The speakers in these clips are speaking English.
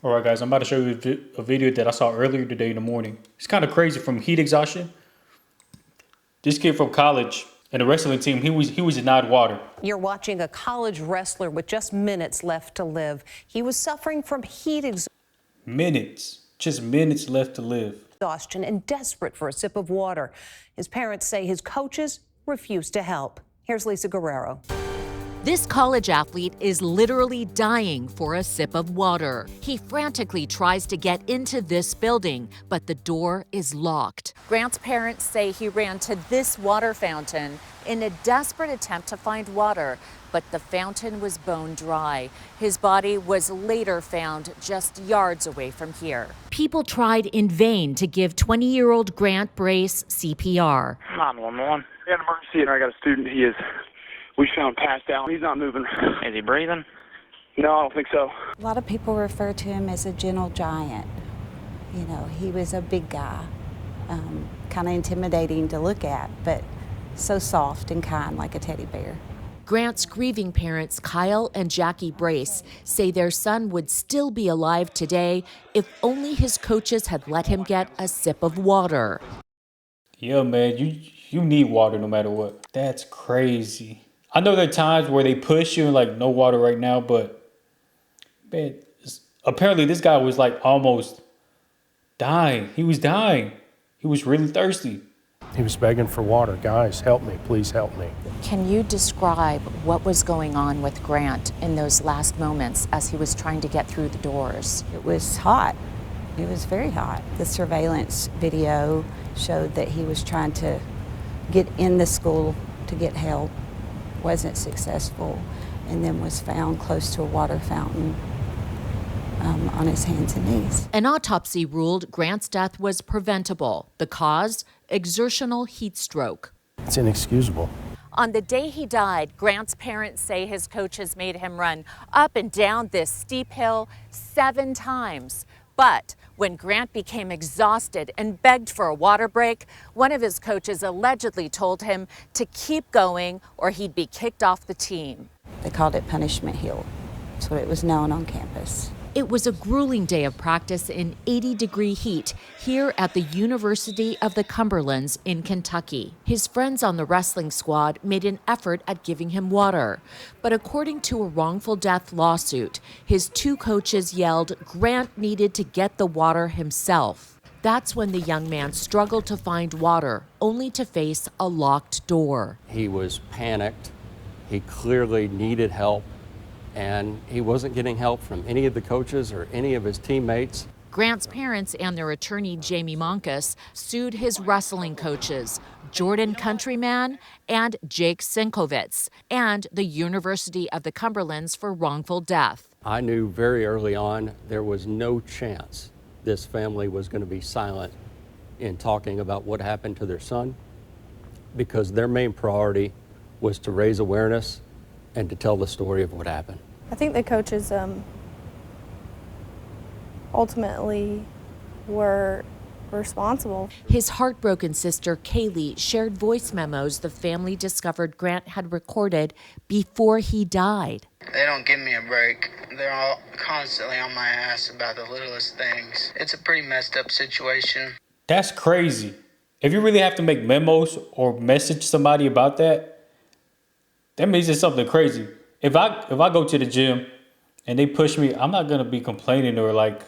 All right, guys, I'm about to show you a video that I saw earlier today in the morning. It's kind of crazy from heat exhaustion. This kid from college and the wrestling team, he was denied water. You're watching a college wrestler with just minutes left to live. He was suffering from heat Just minutes left to live. exhaustion and desperate for a sip of water. His parents say his coaches refused to help. Here's Lisa Guerrero. This college athlete is literally dying for a sip of water. He frantically tries to get into this building, but the door is locked. Grant's parents say he ran to this water fountain in a desperate attempt to find water, but the fountain was bone dry. His body was later found just yards away from here. People tried in vain to give 20-year-old Grant Brace CPR. 911. We got an emergency and I got a student. We found passed out. He's not moving. Is he breathing? No, I don't think so. A lot of people refer to him as a gentle giant. You know, he was a big guy, kind of intimidating to look at, but so soft and kind like a teddy bear. Grant's grieving parents, Kyle and Jackie Brace, say their son would still be alive today if only his coaches had let him get a sip of water. Yeah, man, you need water no matter what. That's crazy. I know there are times where they push you and like no water right now, but man, apparently this guy was like almost dying. He was dying. He was really thirsty. He was begging for water. Guys, help me, please help me. Can you describe what was going on with Grant in those last moments as he was trying to get through the doors? It was hot. It was very hot. The surveillance video showed that he was trying to get in the school to get help, wasn't successful, and then was found close to a water fountain on his hands and knees. An autopsy ruled Grant's death was preventable. The cause? Exertional heat stroke. It's inexcusable. On the day he died, Grant's parents say his coaches made him run up and down this steep hill 7 times. But when Grant became exhausted and begged for a water break, one of his coaches allegedly told him to keep going or he'd be kicked off the team. They called it Punishment Hill. That's what it was known on campus. It was a grueling day of practice in 80-degree heat here at the University of the Cumberlands in Kentucky. His friends on the wrestling squad made an effort at giving him water. But according to a wrongful death lawsuit, his 2 coaches yelled Grant needed to get the water himself. That's when the young man struggled to find water, only to face a locked door. He was panicked. He clearly needed help. And he wasn't getting help from any of the coaches or any of his teammates. Grant's parents and their attorney, Jamie Monkus, sued his wrestling coaches, Jordan Countryman and Jake Sinkovitz, and the University of the Cumberlands for wrongful death. I knew very early on there was no chance this family was going to be silent in talking about what happened to their son, because their main priority was to raise awareness and to tell the story of what happened. I think the coaches ultimately were responsible. His heartbroken sister, Kaylee, shared voice memos the family discovered Grant had recorded before he died. They don't give me a break. They're all constantly on my ass about the littlest things. It's a pretty messed up situation. That's crazy. If you really have to make memos or message somebody about that, that means it's something crazy. If I go to the gym and they push me, I'm not gonna be complaining or like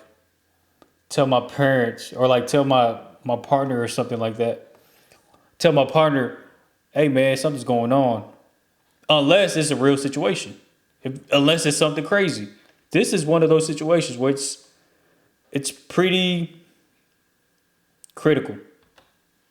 tell my parents or like tell my partner or something like that. Tell my partner, hey man, something's going on. Unless it's a real situation. Unless it's something crazy. This is one of those situations where it's pretty critical.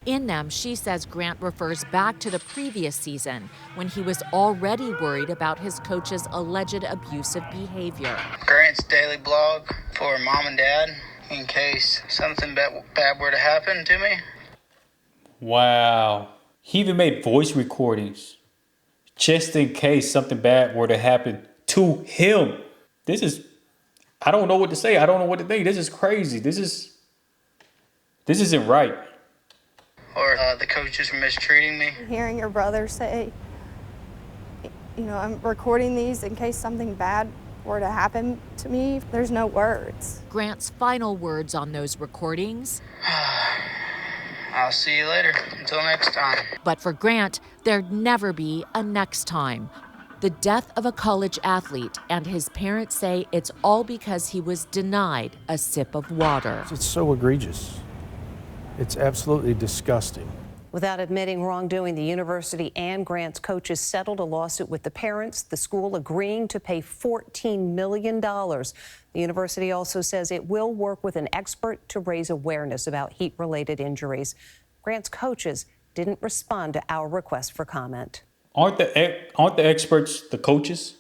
In them, she says Grant refers back to the previous season when he was already worried about his coach's alleged abusive behavior. Grant's daily blog for mom and dad in case something bad were to happen to me. Wow. He even made voice recordings just in case something bad were to happen to him. I don't know what to say. I don't know what to think. This is crazy. This isn't right. Or the coaches were mistreating me. Hearing your brother say, you know, I'm recording these in case something bad were to happen to me, there's no words. Grant's final words on those recordings. I'll see you later. Until next time. But for Grant, there'd never be a next time. The death of a college athlete, and his parents say it's all because he was denied a sip of water. It's so egregious. It's absolutely disgusting. Without admitting wrongdoing, the university and Grant's coaches settled a lawsuit with the parents, the school agreeing to pay $14 million. The university also says it will work with an expert to raise awareness about heat-related injuries. Grant's coaches didn't respond to our request for comment. Aren't the experts the coaches?